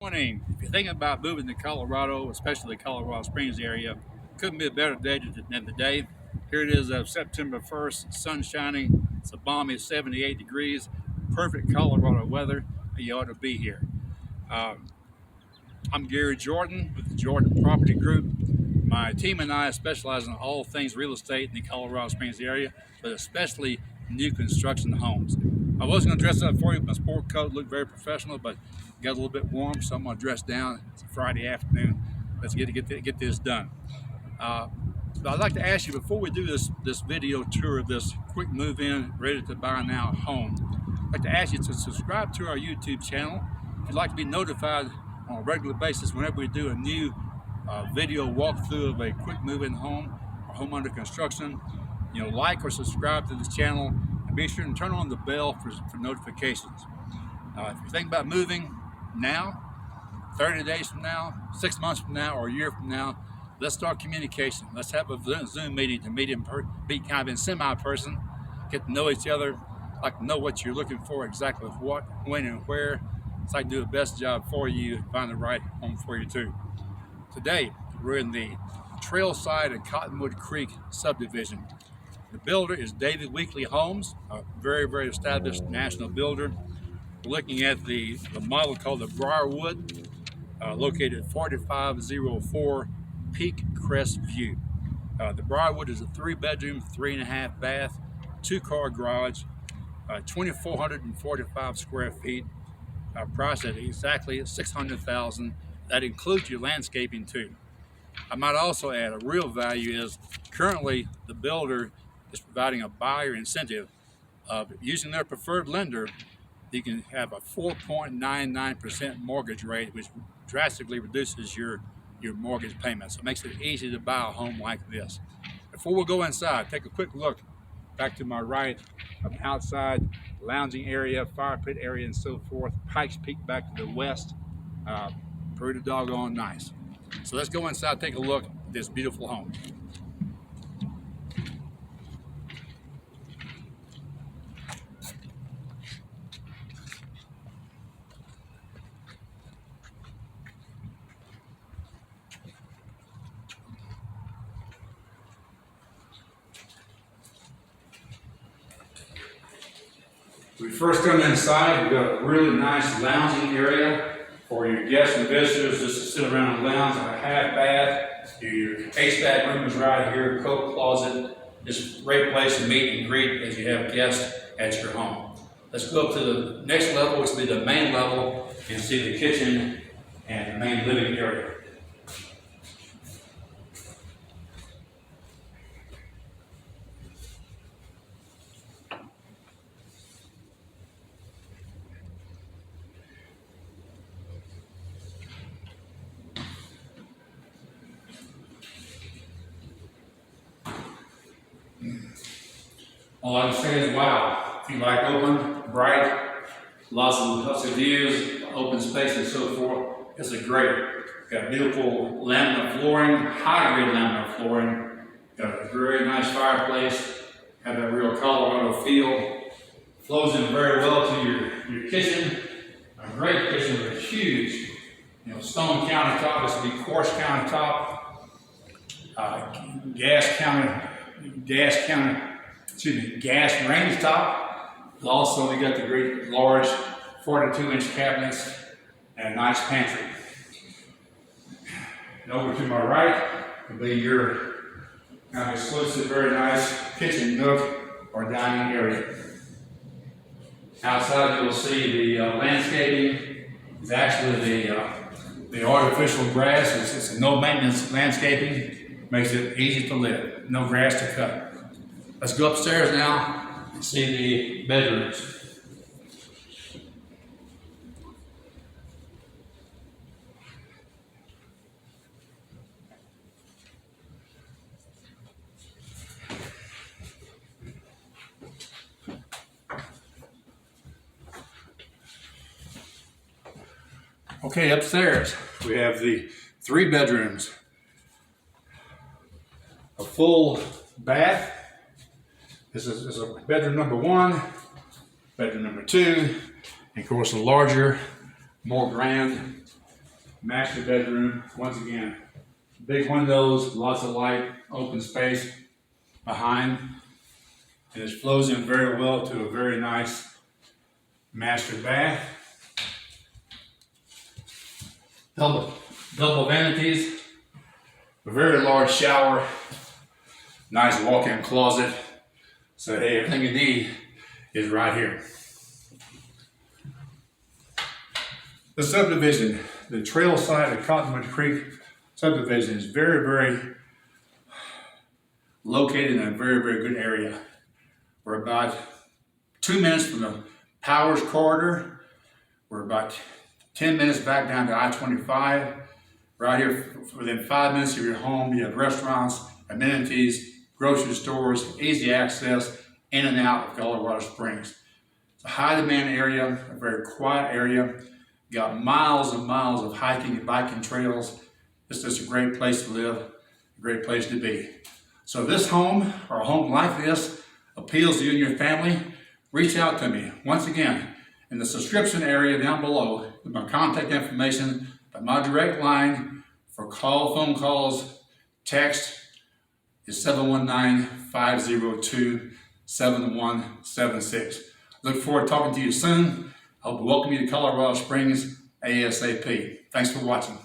morning. If you're thinking about moving to Colorado, especially the Colorado Springs area, couldn't be a better day than today. Here it is, September 1st, sun shining. It's a balmy 78 degrees, perfect Colorado weather. You ought to be here. I'm Gary Jordan with the Jordan Property Group. My team and I specialize in all things real estate in the Colorado Springs area, but especially new construction homes. I was going to dress up for you with my sport coat, look very professional, but it got a little bit warm, so I'm going to dress down. It's a Friday afternoon. Let's get this done. But I'd like to ask you, before we do this video tour of this quick move-in, ready to buy now home, I'd like to ask you to subscribe to our YouTube channel. If you'd like to be notified on a regular basis whenever we do a new video walkthrough of a quick move-in home or home under construction, like or subscribe to this channel, and be sure to turn on the bell for notifications. If you're thinking about moving now, 30 days from now, 6 months from now, or a year from now, let's start communication. Let's have a Zoom meeting to be kind of in semi-person, get to know each other, like to know what you're looking for, exactly what, when, and where, so I can do the best job for you and find the right home for you too. Today, we're in the Trailside and Cottonwood Creek subdivision. The builder is David Weekley Homes, a very, very established national builder. We're looking at the model called the Briarwood, located at 4504 PeakCrestVw. The Briarwood is a 3-bedroom, 3.5 bath, 2-car garage, 2,445 square feet, priced at exactly $600,000. That includes your landscaping too. I might also add, a real value is currently the builder is providing a buyer incentive of using their preferred lender. You can have a 4.99% mortgage rate, which drastically reduces your mortgage payment. So it makes it easy to buy a home like this. Before we go inside, take a quick look back to my right of the outside lounging area, fire pit area, and so forth. Pikes Peak back to the west. Pretty doggone nice. So let's go inside, take a look at this beautiful home. When we first come inside, we've got a really nice lounging area for your guests and visitors just to sit around and lounge in a half bath. Your HVAC room is right here, coat closet. Just a great place to meet and greet as you have guests at your home. Let's go up to the next level, which will be the main level. You can see the kitchen and the main living area. All I can say is wow. If you like open, bright, lots of views, open space and so forth, it's a great. Got beautiful laminate flooring, high-grade laminate flooring. Got a very nice fireplace. Have that real Colorado feel. Flows in very well to your kitchen. A great kitchen with a huge, stone countertop. This will be coarse countertop. Gas range top. Also, we got the great large 42-inch cabinets and a nice pantry. And over to my right will be your kind of exclusive, very nice kitchen nook or dining area. Outside, you'll see the landscaping is actually the artificial grass. It's a no-maintenance landscaping. Makes it easy to live. No grass to cut. Let's go upstairs now and see the bedrooms. Okay, upstairs we have the 3 bedrooms, a full bath. This is a bedroom number 1, bedroom number 2, and of course a larger, more grand master bedroom. Once again, big windows, lots of light, open space behind, and it flows in very well to a very nice master bath. Double vanities, a very large shower, nice walk-in closet. So hey, everything you need is right here. The subdivision, the trail side of Cottonwood Creek subdivision is very located in a very good area. We're about 2 minutes from the Powers corridor. We're about 10 minutes back down to I-25. Right here, within 5 minutes of your home, you have restaurants, amenities, grocery stores, easy access in and out of Colorado Springs. It's a high demand area, a very quiet area. You got miles and miles of hiking and biking trails. It's just a great place to live, a great place to be. So if this home or a home like this appeals to you and your family, reach out to me. Once again, in the subscription area down below, with my contact information, my direct line for phone calls, text is 719-502-7176. Look forward to talking to you soon. I hope to welcome you to Colorado Springs ASAP. Thanks for watching.